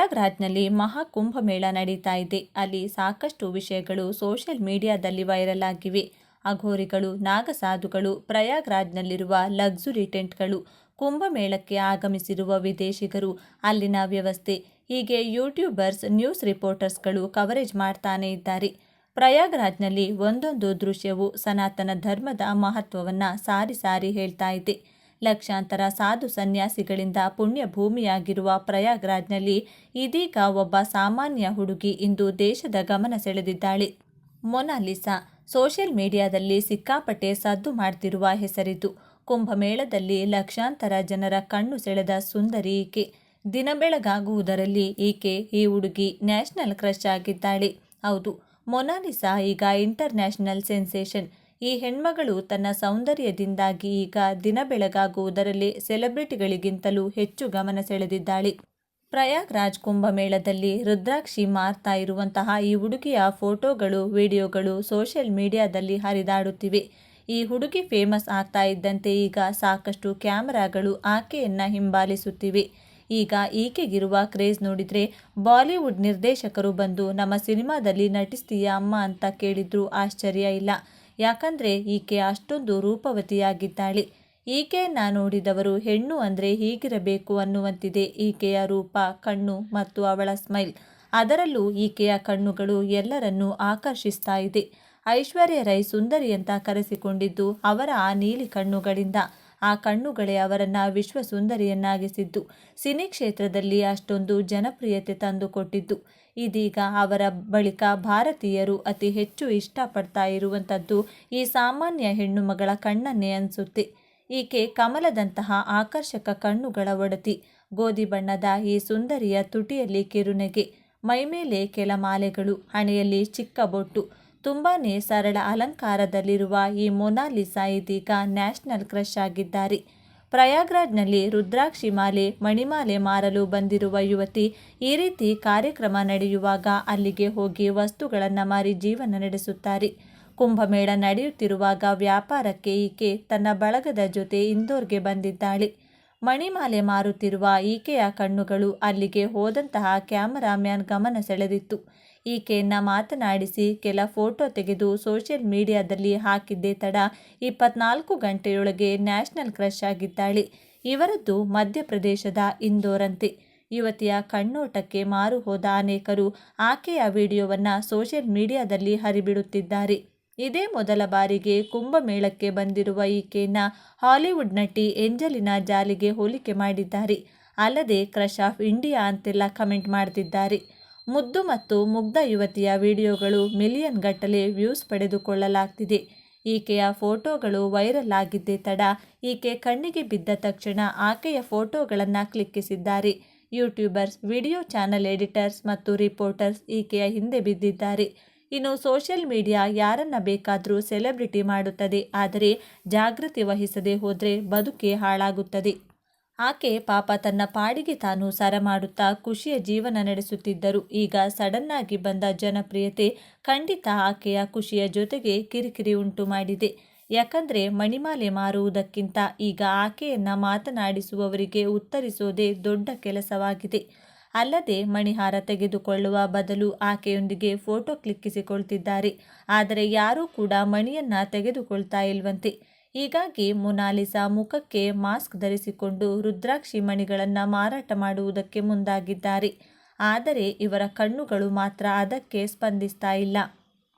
ಪ್ರಯಾಗ್ರಾಜ್ನಲ್ಲಿ ಮಹಾಕುಂಭಮೇಳ ನಡೀತಾ ಇದೆ. ಅಲ್ಲಿ ಸಾಕಷ್ಟು ವಿಷಯಗಳು ಸೋಷಿಯಲ್ ಮೀಡಿಯಾದಲ್ಲಿ ವೈರಲ್ ಆಗಿವೆ. ಅಘೋರಿಗಳು, ನಾಗಸಾಧುಗಳು, ಪ್ರಯಾಗ್ರಾಜ್ನಲ್ಲಿರುವ ಲಕ್ಸುರಿ ಟೆಂಟ್ಗಳು, ಕುಂಭಮೇಳಕ್ಕೆ ಆಗಮಿಸಿರುವ ವಿದೇಶಿಗರು, ಅಲ್ಲಿನ ವ್ಯವಸ್ಥೆ, ಹೀಗೆ ಯೂಟ್ಯೂಬರ್ಸ್, ನ್ಯೂಸ್ ರಿಪೋರ್ಟರ್ಸ್ಗಳು ಕವರೇಜ್ ಮಾಡ್ತಾನೆ ಇದ್ದಾರೆ. ಪ್ರಯಾಗ್ರಾಜ್ನಲ್ಲಿ ಒಂದೊಂದು ದೃಶ್ಯವು ಸನಾತನ ಧರ್ಮದ ಮಹತ್ವವನ್ನು ಸಾರಿ ಸಾರಿ ಹೇಳ್ತಾ ಇದೆ. ಲಕ್ಷಾಂತರ ಸಾಧು ಸನ್ಯಾಸಿಗಳಿಂದ ಪುಣ್ಯ ಭೂಮಿಯಾಗಿರುವ ಪ್ರಯಾಗ್ರಾಜ್ನಲ್ಲಿ ಇದೀಗ ಒಬ್ಬ ಸಾಮಾನ್ಯ ಹುಡುಗಿ ಇಂದು ದೇಶದ ಗಮನ ಸೆಳೆದಿದ್ದಾಳೆ. ಮೊನಾಲಿಸಾ ಸೋಷಿಯಲ್ ಮೀಡಿಯಾದಲ್ಲಿ ಸಿಕ್ಕಾಪಟ್ಟೆ ಸದ್ದು ಮಾಡ್ತಿರುವ ಹೆಸರಿದು. ಕುಂಭಮೇಳದಲ್ಲಿ ಲಕ್ಷಾಂತರ ಜನರ ಕಣ್ಣು ಸೆಳೆದ ಸುಂದರಿ ಈಕೆ. ದಿನ ಬೆಳಗಾಗುವುದರಲ್ಲಿ ಈ ಹುಡುಗಿ ನ್ಯಾಷನಲ್ ಕ್ರಶ್ ಆಗಿದ್ದಾಳೆ. ಹೌದು, ಮೊನಾಲಿಸಾ ಈಗ ಇಂಟರ್ನ್ಯಾಷನಲ್ ಸೆನ್ಸೇಷನ್. ಈ ಹೆಣ್ಮಗಳು ತನ್ನ ಸೌಂದರ್ಯದಿಂದಾಗಿ ಈಗ ದಿನ ಬೆಳಗಾಗುವುದರಲ್ಲಿ ಸೆಲೆಬ್ರಿಟಿಗಳಿಗಿಂತಲೂ ಹೆಚ್ಚು ಗಮನ ಸೆಳೆದಿದ್ದಾಳೆ. ಪ್ರಯಾಗ್ರಾಜ್ ಕುಂಭಮೇಳದಲ್ಲಿ ರುದ್ರಾಕ್ಷಿ ಮಾರ್ತಾ ಇರುವಂತಹ ಈ ಹುಡುಗಿಯ ಫೋಟೋಗಳು, ವಿಡಿಯೋಗಳು ಸೋಷಿಯಲ್ ಮೀಡಿಯಾದಲ್ಲಿ ಹರಿದಾಡುತ್ತಿವೆ. ಈ ಹುಡುಗಿ ಫೇಮಸ್ ಆಗ್ತಾ ಇದ್ದಂತೆ ಈಗ ಸಾಕಷ್ಟು ಕ್ಯಾಮರಾಗಳು ಆಕೆಯನ್ನ ಹಿಂಬಾಲಿಸುತ್ತಿವೆ. ಈಗ ಈಕೆಗಿರುವ ಕ್ರೇಜ್ ನೋಡಿದ್ರೆ ಬಾಲಿವುಡ್ ನಿರ್ದೇಶಕರು ಬಂದು ನಮ್ಮ ಸಿನಿಮಾದಲ್ಲಿ ನಟಿಸ್ತೀಯಾ ಅಮ್ಮ ಅಂತ ಕೇಳಿದ್ರು ಆಶ್ಚರ್ಯ ಇಲ್ಲ. ಯಾಕಂದ್ರೆ ಈಕೆ ಅಷ್ಟೊಂದು ರೂಪವತಿಯಾಗಿದ್ದಾಳೆ. ಈಕೆಯನ್ನ ನೋಡಿದವರು ಹೆಣ್ಣು ಅಂದ್ರೆ ಹೀಗಿರಬೇಕು ಅನ್ನುವಂತಿದೆ ಈಕೆಯ ರೂಪ, ಕಣ್ಣು ಮತ್ತು ಅವಳ ಸ್ಮೈಲ್. ಅದರಲ್ಲೂ ಈಕೆಯ ಕಣ್ಣುಗಳು ಎಲ್ಲರನ್ನೂ ಆಕರ್ಷಿಸ್ತಾ ಇದೆ. ಐಶ್ವರ್ಯ ರೈ ಸುಂದರಿ ಅಂತ ಕರೆಸಿಕೊಂಡಿದ್ದು ಅವರ ಆ ನೀಲಿ ಕಣ್ಣುಗಳಿಂದ. ಆ ಕಣ್ಣುಗಳೇ ಅವರನ್ನ ವಿಶ್ವ ಸುಂದರಿಯನ್ನಾಗಿಸಿದ್ದು, ಸಿನಿ ಕ್ಷೇತ್ರದಲ್ಲಿ ಅಷ್ಟೊಂದು ಜನಪ್ರಿಯತೆ ತಂದುಕೊಟ್ಟಿದ್ದು. ಇದೀಗ ಅವರ ಬಳಿಕ ಭಾರತೀಯರು ಅತಿ ಹೆಚ್ಚು ಇಷ್ಟಪಡ್ತಾ ಇರುವಂಥದ್ದು ಈ ಸಾಮಾನ್ಯ ಹೆಣ್ಣು ಮಗಳ ಕಣ್ಣನ್ನೇ ಅನಿಸುತ್ತೆ. ಈಕೆ ಕಮಲದಂತಹ ಆಕರ್ಷಕ ಕಣ್ಣುಗಳ ಒಡತಿ. ಗೋಧಿ ಬಣ್ಣದ ಈ ಸುಂದರಿಯ ತುಟಿಯಲ್ಲಿ ಕಿರುನಗೆ, ಮೈಮೇಲೆ ಕೆಲ ಮಾಲೆಗಳು, ಹಣೆಯಲ್ಲಿ ಚಿಕ್ಕ ಬೊಟ್ಟು, ತುಂಬಾನೇ ಸರಳ ಅಲಂಕಾರದಲ್ಲಿರುವ ಈ ಮೊನಾಲಿಸಾ ಇದೀಗ ನ್ಯಾಷನಲ್ ಕ್ರಶ್ ಆಗಿದ್ದಾರೆ. ಪ್ರಯಾಗ್ರಾಜ್ನಲ್ಲಿ ರುದ್ರಾಕ್ಷಿ ಮಾಲೆ, ಮಣಿಮಾಲೆ ಮಾರಲು ಬಂದಿರುವ ಯುವತಿ ಈ ರೀತಿ ಕಾರ್ಯಕ್ರಮ ನಡೆಯುವಾಗ ಅಲ್ಲಿಗೆ ಹೋಗಿ ವಸ್ತುಗಳನ್ನು ಮಾರಿ ಜೀವನ ನಡೆಸುತ್ತಾರೆ. ಕುಂಭಮೇಳ ನಡೆಯುತ್ತಿರುವಾಗ ವ್ಯಾಪಾರಕ್ಕೆ ಈಕೆ ತನ್ನ ಬಳಗದ ಜೊತೆ ಇಂದೋರ್ಗೆ ಬಂದಿದ್ದಾಳೆ. ಮಣಿಮಾಲೆ ಮಾರುತ್ತಿರುವ ಈಕೆಯ ಕಣ್ಣುಗಳು ಅಲ್ಲಿಗೆ ಹೋದಂತಹ ಕ್ಯಾಮರಾಮ್ಯಾನ್ ಗಮನ ಸೆಳೆದಿತ್ತು. ಈಕೆಯನ್ನ ಮಾತನಾಡಿಸಿ ಕೆಲ ಫೋಟೋ ತೆಗೆದು ಸೋಷಿಯಲ್ ಮೀಡಿಯಾದಲ್ಲಿ ಹಾಕಿದ್ದೇ ತಡ 24 ಗಂಟೆಯೊಳಗೆ ನ್ಯಾಷನಲ್ ಕ್ರಶ್ ಆಗಿದ್ದಾಳೆ. ಇವರದ್ದು ಮಧ್ಯಪ್ರದೇಶದ ಇಂದೋರಂತೆ. ಯುವತಿಯ ಕಣ್ಣೋಟಕ್ಕೆ ಮಾರು ಹೋದ ಅನೇಕರು ಆಕೆಯ ವಿಡಿಯೋವನ್ನು ಸೋಷಿಯಲ್ ಮೀಡಿಯಾದಲ್ಲಿ ಹರಿಬಿಡುತ್ತಿದ್ದಾರೆ. ಇದೇ ಮೊದಲ ಬಾರಿಗೆ ಕುಂಭಮೇಳಕ್ಕೆ ಬಂದಿರುವ ಈಕೆಯನ್ನ ಹಾಲಿವುಡ್ ನಟಿ ಏಂಜಲಿನಾ ಜಾಲಿಗೆ ಹೋಲಿಕೆ ಮಾಡಿದ್ದಾರೆ. ಅಲ್ಲದೆ ಕ್ರಶ್ ಆಫ್ ಇಂಡಿಯಾ ಅಂತೆಲ್ಲ ಕಮೆಂಟ್ ಮಾಡ್ತಿದ್ದಾರೆ. ಮುದ್ದು ಮತ್ತು ಮುಗ್ಧ ಯುವತಿಯ ವಿಡಿಯೋಗಳು ಮಿಲಿಯನ್ ಗಟ್ಟಲೆ ವ್ಯೂಸ್ ಪಡೆದುಕೊಳ್ಳಲಾಗ್ತಿದೆ. ಈಕೆಯ ಫೋಟೋಗಳು ವೈರಲ್ ಆಗಿದ್ದೇ ತಡ ಈಕೆ ಕಣ್ಣಿಗೆ ಬಿದ್ದ ತಕ್ಷಣ ಆಕೆಯ ಫೋಟೋಗಳನ್ನು ಕ್ಲಿಕ್ಕಿಸಿದ್ದಾರೆ. ಯೂಟ್ಯೂಬರ್ಸ್, ವಿಡಿಯೋ ಚಾನಲ್ ಎಡಿಟರ್ಸ್ ಮತ್ತು ರಿಪೋರ್ಟರ್ಸ್ ಈಕೆಯ ಹಿಂದೆ ಬಿದ್ದಿದ್ದಾರೆ. ಇನ್ನು ಸೋಷಿಯಲ್ ಮೀಡಿಯಾ ಯಾರನ್ನ ಬೇಕಾದರೂ ಸೆಲೆಬ್ರಿಟಿ ಮಾಡುತ್ತದೆ, ಆದರೆ ಜಾಗೃತಿ ವಹಿಸದೆ ಹೋದರೆ ಬದುಕೇ ಹಾಳಾಗುತ್ತದೆ. ಆಕೆ ಪಾಪ ತನ್ನ ಪಾಡಿಗೆ ತಾನು ಸರ ಮಾಡುತ್ತಾ ಖುಷಿಯ ಜೀವನ ನಡೆಸುತ್ತಿದ್ದರು. ಈಗ ಸಡನ್ನಾಗಿ ಬಂದ ಜನಪ್ರಿಯತೆ ಖಂಡಿತ ಆಕೆಯ ಖುಷಿಯ ಜೊತೆಗೆ ಕಿರಿಕಿರಿ ಉಂಟು ಮಾಡಿದೆ. ಯಾಕಂದ್ರೆ ಮಣಿಮಾಲೆ ಮಾರುವುದಕ್ಕಿಂತ ಈಗ ಆಕೆಯನ್ನ ಮಾತನಾಡಿಸುವವರಿಗೆ ಉತ್ತರಿಸೋದೇ ದೊಡ್ಡ ಕೆಲಸವಾಗಿದೆ. ಅಲ್ಲದೆ ಮಣಿಹಾರ ತೆಗೆದುಕೊಳ್ಳುವ ಬದಲು ಆಕೆಯೊಂದಿಗೆ ಫೋಟೋ ಕ್ಲಿಕ್ಕಿಸಿಕೊಳ್ತಿದ್ದಾರೆ. ಆದರೆ ಯಾರೂ ಕೂಡ ಮಣಿಯನ್ನ ತೆಗೆದುಕೊಳ್ತಾ ಇಲ್ವಂತೆ. ಹೀಗಾಗಿ ಮೊನಾಲಿಸಾ ಮುಖಕ್ಕೆ ಮಾಸ್ಕ್ ಧರಿಸಿಕೊಂಡು ರುದ್ರಾಕ್ಷಿ ಮಣಿಗಳನ್ನು ಮಾರಾಟ ಮಾಡುವುದಕ್ಕೆ ಮುಂದಾಗಿದ್ದಾರೆ. ಆದರೆ ಇವರ ಕಣ್ಣುಗಳು ಮಾತ್ರ ಅದಕ್ಕೆ ಸ್ಪಂದಿಸ್ತಾ ಇಲ್ಲ.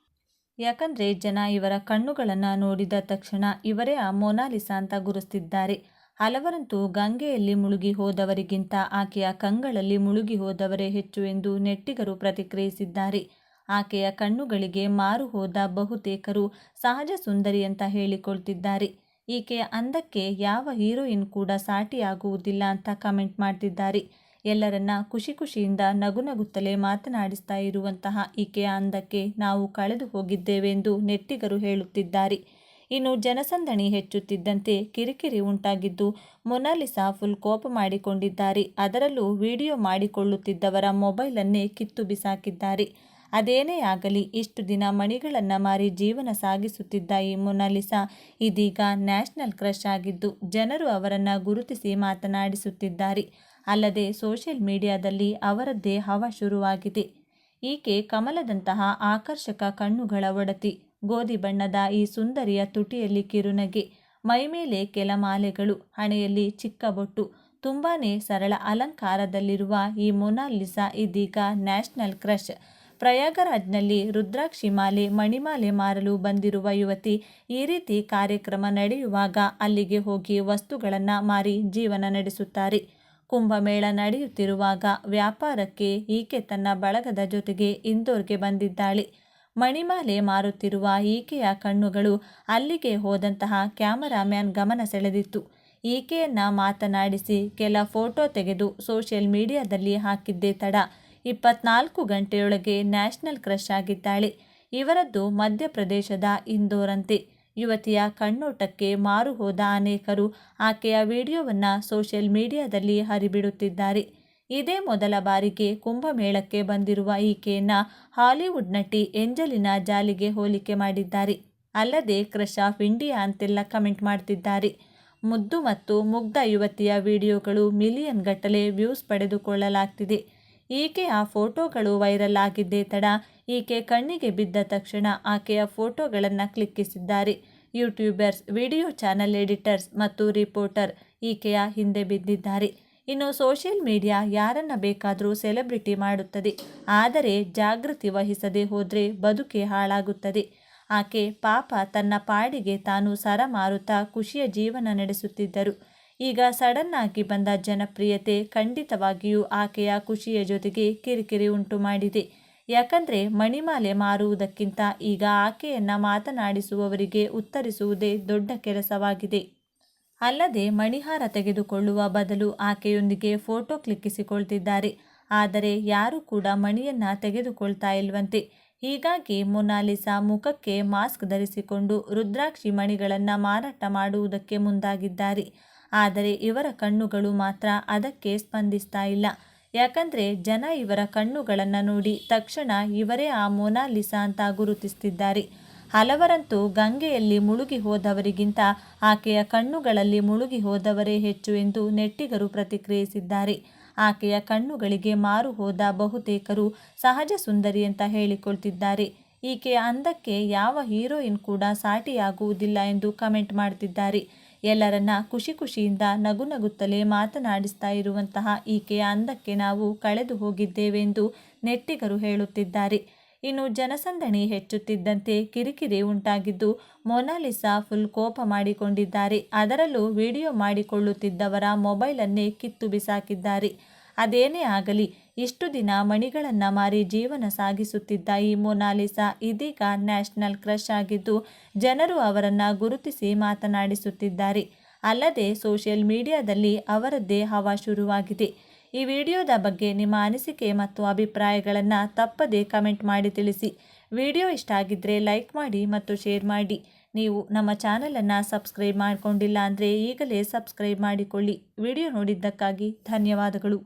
ಯಾಕಂದ್ರೆ ಜನ ಇವರ ಕಣ್ಣುಗಳನ್ನು ನೋಡಿದ ತಕ್ಷಣ ಇವರೇ ಆ ಮೊನಾಲಿಸಾ ಅಂತ ಗುರುತಿಸಿದ್ದಾರೆ. ಹಲವರಂತೂ ಗಂಗೆಯಲ್ಲಿ ಮುಳುಗಿ ಹೋದವರಿಗಿಂತ ಆಕೆಯ ಕಂಗಳಲ್ಲಿ ಮುಳುಗಿ ಹೋದವರೇ ಹೆಚ್ಚು ಎಂದು ನೆಟ್ಟಿಗರು ಪ್ರತಿಕ್ರಿಯಿಸಿದ್ದಾರೆ. ಆಕೆಯ ಕಣ್ಣುಗಳಿಗೆ ಮಾರು ಹೋದ ಬಹುತೇಕರು ಸಹಜ ಸುಂದರಿ ಅಂತ ಹೇಳಿಕೊಳ್ತಿದ್ದಾರೆ. ಈಕೆಯ ಅಂದಕ್ಕೆ ಯಾವ ಹೀರೋಯಿನ್ ಕೂಡ ಸಾಟಿಯಾಗುವುದಿಲ್ಲ ಅಂತ ಕಮೆಂಟ್ ಮಾಡ್ತಿದ್ದಾರೆ. ಎಲ್ಲರನ್ನ ಖುಷಿ ಖುಷಿಯಿಂದ ನಗುನಗುತ್ತಲೇ ಮಾತನಾಡಿಸ್ತಾ ಇರುವಂತಹ ಈಕೆಯ ಅಂದಕ್ಕೆ ನಾವು ಕಳೆದು ಹೋಗಿದ್ದೇವೆ ಎಂದು ನೆಟ್ಟಿಗರು ಹೇಳುತ್ತಿದ್ದಾರೆ. ಇನ್ನು ಜನಸಂದಣಿ ಹೆಚ್ಚುತ್ತಿದ್ದಂತೆ ಕಿರಿಕಿರಿ ಉಂಟಾಗಿದ್ದು ಮೊನಾಲಿಸಾ ಫುಲ್ ಕೋಪ ಮಾಡಿಕೊಂಡಿದ್ದಾರೆ. ಅದರಲ್ಲೂ ವಿಡಿಯೋ ಮಾಡಿಕೊಳ್ಳುತ್ತಿದ್ದವರ ಮೊಬೈಲನ್ನೇ ಕಿತ್ತು ಬಿಸಾಕಿದ್ದಾರೆ. ಅದೇನೇ ಆಗಲಿ, ಇಷ್ಟು ದಿನ ಮಣಿಗಳನ್ನು ಮಾರಿ ಜೀವನ ಸಾಗಿಸುತ್ತಿದ್ದ ಈ ಮೊನಾಲಿಸಾ ಇದೀಗ ನ್ಯಾಷನಲ್ ಕ್ರಶ್ ಆಗಿದ್ದು ಜನರು ಅವರನ್ನು ಗುರುತಿಸಿ ಮಾತನಾಡಿಸುತ್ತಿದ್ದಾರೆ. ಅಲ್ಲದೆ ಸೋಷಿಯಲ್ ಮೀಡಿಯಾದಲ್ಲಿ ಅವರದ್ದೇ ಹವಾ ಶುರುವಾಗಿದೆ. ಈಕೆ ಕಮಲದಂತಹ ಆಕರ್ಷಕ ಕಣ್ಣುಗಳ ಒಡತಿ. ಗೋಧಿ ಬಣ್ಣದ ಈ ಸುಂದರಿಯ ತುಟಿಯಲ್ಲಿ ಕಿರುನಗೆ, ಮೈಮೇಲೆ ಕೆಲ ಮಾಲೆಗಳು, ಹಣೆಯಲ್ಲಿ ಚಿಕ್ಕ ಬೊಟ್ಟು, ತುಂಬಾನೇ ಸರಳ ಅಲಂಕಾರದಲ್ಲಿರುವ ಈ ಮೊನಾಲಿಸಾ ಇದೀಗ ನ್ಯಾಷನಲ್ ಕ್ರಶ್. ಪ್ರಯಾಗರಾಜ್ನಲ್ಲಿ ರುದ್ರಾಕ್ಷಿ ಮಾಲೆ, ಮಣಿಮಾಲೆ ಮಾರಲು ಬಂದಿರುವ ಯುವತಿ ಈ ರೀತಿ ಕಾರ್ಯಕ್ರಮ ನಡೆಯುವಾಗ ಅಲ್ಲಿಗೆ ಹೋಗಿ ವಸ್ತುಗಳನ್ನು ಮಾರಿ ಜೀವನ ನಡೆಸುತ್ತಾರೆ. ಕುಂಭಮೇಳ ನಡೆಯುತ್ತಿರುವಾಗ ವ್ಯಾಪಾರಕ್ಕೆ ಈಕೆ ತನ್ನ ಬಳಗದ ಜೊತೆಗೆ ಇಂದೋರ್ಗೆ ಬಂದಿದ್ದಾಳೆ. ಮಣಿಮಾಲೆ ಮಾರುತ್ತಿರುವ ಈಕೆಯ ಕಣ್ಣುಗಳು ಅಲ್ಲಿಗೆ ಹೋದಂತಹ ಕ್ಯಾಮರಾಮ್ಯಾನ್ ಗಮನ ಸೆಳೆದಿತ್ತು. ಈಕೆಯನ್ನ ಮಾತನಾಡಿಸಿ ಕೆಲ ಫೋಟೋ ತೆಗೆದು ಸೋಷಿಯಲ್ ಮೀಡಿಯಾದಲ್ಲಿ ಹಾಕಿದ್ದೇ ತಡ, 24 ಗಂಟೆಯೊಳಗೆ ನ್ಯಾಷನಲ್ ಕ್ರಶ್ ಆಗಿದ್ದಾಳೆ. ಇವರದ್ದು ಮಧ್ಯಪ್ರದೇಶದ ಇಂದೋರಂತೆ. ಯುವತಿಯ ಕಣ್ಣೋಟಕ್ಕೆ ಮಾರು ಹೋದ ಅನೇಕರು ಆಕೆಯ ವಿಡಿಯೋವನ್ನು ಸೋಷಿಯಲ್ ಮೀಡಿಯಾದಲ್ಲಿ ಹರಿಬಿಡುತ್ತಿದ್ದಾರೆ. ಇದೇ ಮೊದಲ ಬಾರಿಗೆ ಕುಂಭಮೇಳಕ್ಕೆ ಬಂದಿರುವ ಈಕೆಯನ್ನ ಹಾಲಿವುಡ್ ನಟಿ ಏಂಜಲಿನಾ ಜಾಲಿಗೆ ಹೋಲಿಕೆ ಮಾಡಿದ್ದಾರೆ. ಅಲ್ಲದೆ ಕ್ರಶ್ ಆಫ್ ಇಂಡಿಯಾ ಅಂತೆಲ್ಲ ಕಮೆಂಟ್ ಮಾಡ್ತಿದ್ದಾರೆ. ಮುದ್ದು ಮತ್ತು ಮುಗ್ಧ ಯುವತಿಯ ವಿಡಿಯೋಗಳು ಮಿಲಿಯನ್ ಗಟ್ಟಲೆ ವ್ಯೂಸ್ ಪಡೆದುಕೊಳ್ಳಲಾಗ್ತಿದೆ. ಈಕೆಯ ಫೋಟೋಗಳು ವೈರಲ್ ಆಗಿದ್ದೇ ತಡ, ಈಕೆ ಕಣ್ಣಿಗೆ ಬಿದ್ದ ತಕ್ಷಣ ಆಕೆಯ ಫೋಟೋಗಳನ್ನು ಕ್ಲಿಕ್ಕಿಸಿದ್ದಾರೆ. ಯೂಟ್ಯೂಬರ್ಸ್, ವಿಡಿಯೋ ಚಾನಲ್ ಎಡಿಟರ್ಸ್ ಮತ್ತು ರಿಪೋರ್ಟರ್ ಈಕೆಯ ಹಿಂದೆ ಬಿದ್ದಿದ್ದಾರೆ. ಇನ್ನು ಸೋಷಿಯಲ್ ಮೀಡಿಯಾ ಯಾರನ್ನ ಬೇಕಾದರೂ ಸೆಲೆಬ್ರಿಟಿ ಮಾಡುತ್ತದೆ, ಆದರೆ ಜಾಗೃತಿ ವಹಿಸದೆ ಹೋದರೆ ಬದುಕೇ ಹಾಳಾಗುತ್ತದೆ. ಆಕೆ ಪಾಪ ತನ್ನ ಪಾಡಿಗೆ ತಾನು ಸರ ಮಾರುತ್ತಾ ಖುಷಿಯ ಜೀವನ ನಡೆಸುತ್ತಿದ್ದರು. ಈಗ ಸಡನ್ ಆಗಿ ಬಂದ ಜನಪ್ರಿಯತೆ ಖಂಡಿತವಾಗಿಯೂ ಆಕೆಯ ಖುಷಿಯ ಜೊತೆಗೆ ಕಿರಿಕಿರಿ ಉಂಟು ಮಾಡಿದೆ. ಯಾಕಂದರೆ ಮಣಿಮಾಲೆ ಮಾರುವುದಕ್ಕಿಂತ ಈಗ ಆಕೆಯನ್ನ ಮಾತನಾಡಿಸುವವರಿಗೆ ಉತ್ತರಿಸುವುದೇ ದೊಡ್ಡ ಕೆಲಸವಾಗಿದೆ. ಅಲ್ಲದೆ ಮಣಿಹಾರ ತೆಗೆದುಕೊಳ್ಳುವ ಬದಲು ಆಕೆಯೊಂದಿಗೆ ಫೋಟೋ ಕ್ಲಿಕ್ಕಿಸಿಕೊಳ್ತಿದ್ದಾರೆ. ಆದರೆ ಯಾರೂ ಕೂಡ ಮಣಿಯನ್ನ ತೆಗೆದುಕೊಳ್ತಾ ಇಲ್ವಂತೆ. ಹೀಗಾಗಿ ಮೊನಾಲಿಸಾ ಮುಖಕ್ಕೆ ಮಾಸ್ಕ್ ಧರಿಸಿಕೊಂಡು ರುದ್ರಾಕ್ಷಿ ಮಣಿಗಳನ್ನು ಮಾರಾಟ ಮಾಡುವುದಕ್ಕೆ ಮುಂದಾಗಿದ್ದಾರೆ. ಆದರೆ ಇವರ ಕಣ್ಣುಗಳು ಮಾತ್ರ ಅದಕ್ಕೆ ಸ್ಪಂದಿಸ್ತಾ ಇಲ್ಲ. ಯಾಕಂದರೆ ಜನ ಇವರ ಕಣ್ಣುಗಳನ್ನು ನೋಡಿ ತಕ್ಷಣ ಇವರೇ ಆ ಮೊನಾಲಿಸಾ ಅಂತ ಗುರುತಿಸ್ತಿದ್ದಾರೆ. ಹಲವರಂತೂ ಗಂಗೆಯಲ್ಲಿ ಮುಳುಗಿ ಹೋದವರಿಗಿಂತ ಆಕೆಯ ಕಣ್ಣುಗಳಲ್ಲಿ ಮುಳುಗಿ ಹೋದವರೇ ಹೆಚ್ಚು ಎಂದು ನೆಟ್ಟಿಗರು ಪ್ರತಿಕ್ರಿಯಿಸಿದ್ದಾರೆ. ಆಕೆಯ ಕಣ್ಣುಗಳಿಗೆ ಮಾರು ಹೋದ ಬಹುತೇಕರು ಸಹಜ ಸುಂದರಿ ಅಂತ ಹೇಳಿಕೊಳ್ತಿದ್ದಾರೆ. ಈಕೆಯ ಅಂದಕ್ಕೆ ಯಾವ ಹೀರೋಯಿನ್ ಕೂಡ ಸಾಟಿಯಾಗುವುದಿಲ್ಲ ಎಂದು ಕಮೆಂಟ್ ಮಾಡ್ತಿದ್ದಾರೆ. ಎಲ್ಲರನ್ನ ಖುಷಿ ಖುಷಿಯಿಂದ ನಗು ನಗುತ್ತಲೇ ಮಾತನಾಡಿಸ್ತಾ ಇರುವಂತಹ ಈಕೆಯ ಅಂದಕ್ಕೆ ನಾವು ಕಳೆದು ಹೋಗಿದ್ದೇವೆ ಎಂದು ನೆಟ್ಟಿಗರು ಹೇಳುತ್ತಿದ್ದಾರೆ. ಇನ್ನು ಜನಸಂದಣಿ ಹೆಚ್ಚುತ್ತಿದ್ದಂತೆ ಕಿರಿಕಿರಿ ಉಂಟಾಗಿದ್ದು ಮೊನಾಲಿಸಾ ಫುಲ್ ಕೋಪ ಮಾಡಿಕೊಂಡಿದ್ದಾರೆ. ಅದರಲ್ಲೂ ವಿಡಿಯೋ ಮಾಡಿಕೊಳ್ಳುತ್ತಿದ್ದವರ ಮೊಬೈಲನ್ನೇ ಕಿತ್ತು ಬಿಸಾಕಿದ್ದಾರೆ. ಅದೇನೇ ಆಗಲಿ, ಇಷ್ಟು ದಿನ ಮಣಿಗಳನ್ನು ಮಾರಿ ಜೀವನ ಸಾಗಿಸುತ್ತಿದ್ದ ಈ ಮೊನಾಲಿಸಾ ಇದೀಗ ನ್ಯಾಷನಲ್ ಕ್ರಶ್ ಆಗಿದ್ದು ಜನರು ಅವರನ್ನು ಗುರುತಿಸಿ ಮಾತನಾಡಿಸುತ್ತಿದ್ದಾರೆ. ಅಲ್ಲದೆ ಸೋಷಿಯಲ್ ಮೀಡಿಯಾದಲ್ಲಿ ಅವರದ್ದೇ ಹವಾ ಶುರುವಾಗಿದೆ. ಈ ವಿಡಿಯೋದ ಬಗ್ಗೆ ನಿಮ್ಮ ಅನಿಸಿಕೆ ಮತ್ತು ಅಭಿಪ್ರಾಯಗಳನ್ನು ತಪ್ಪದೇ ಕಮೆಂಟ್ ಮಾಡಿ ತಿಳಿಸಿ. ವಿಡಿಯೋ ಇಷ್ಟ ಆಗಿದ್ದರೆ ಲೈಕ್ ಮಾಡಿ ಮತ್ತು ಶೇರ್ ಮಾಡಿ. ನೀವು ನಮ್ಮ ಚಾನಲನ್ನು ಸಬ್ಸ್ಕ್ರೈಬ್ ಮಾಡಿಕೊಂಡಿಲ್ಲ ಅಂದರೆ ಈಗಲೇ ಸಬ್ಸ್ಕ್ರೈಬ್ ಮಾಡಿಕೊಳ್ಳಿ. ವಿಡಿಯೋ ನೋಡಿದ್ದಕ್ಕಾಗಿ ಧನ್ಯವಾದಗಳು.